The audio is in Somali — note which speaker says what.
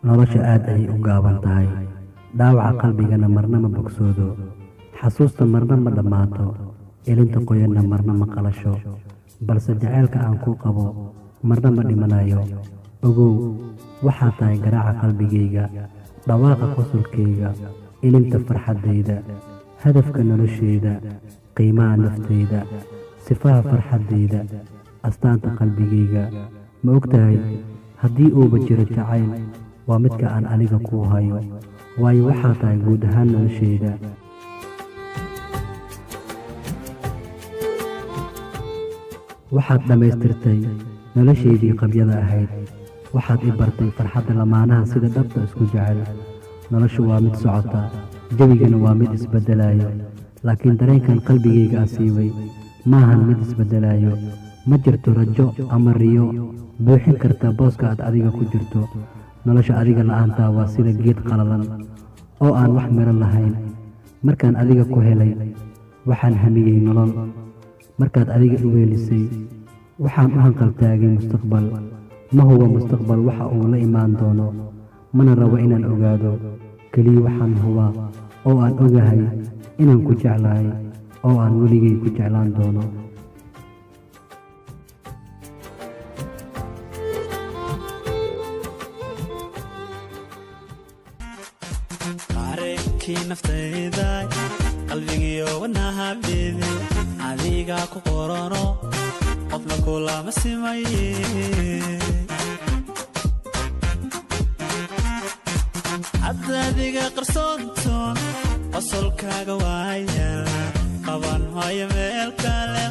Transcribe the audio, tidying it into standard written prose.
Speaker 1: nolosha aad ayay u gaaban tahay. Dhaawaca qalbigana marna ma bogsoodo. Xasuusta marna ma dhammaato. Ilinta qoyanna marna ma qalasho. Balse jacaylka aan ku qabo marna ma dhimanayo. Ogow, waxaa tahay garaaca qalbigayga, dhawaaqa qosolkayga, ilinta farxaddayda, hadafka noloshayda, qiimaha naftayda, sifaha farxaddayda, astaanta qalbigayga. Ma ogtahay, haddii uuba jiro jacayl, waa midka aan aniga kuu hayo, waayo waxaa tahay guud ahaan noloshayda. waxaad dhammaystirtay noloshaydii qabyada ahayd. waxaad i bartay farxadda lamaanaha sida dhabta isku jecel. noloshu waa mid socota, jawigana waa mid isbeddelayo, laakiin dareenkan qalbigayga asiibay maahan mid isbeddelayo. ma jirto rajo ama riyo buuxin karta booska aad adiga ku jirto. nolosha adiga la'aantaa waa sida geed qalalan oo aan wax miro lahayn. markaan adiga ku helay, waxaan hamiyey nolol. markaad adiga i weelisay, waxaan u hanqaltaagay mustaqbal. ma huwa mustaqbal waxa uu la imaan doono, mana rabo inaan ogaado. keliya waxaan hubaa oo aan ogahay inaan ku jeclahay oo aan weligay ku jeclaan doono.
Speaker 2: qarenkii naftayda qalbigiyo wadnaha beebe adiga ku qorano qofna kulama simaye. hadda adiga qarsoontoon qosolkaaga waaya qaban maayo meel kale.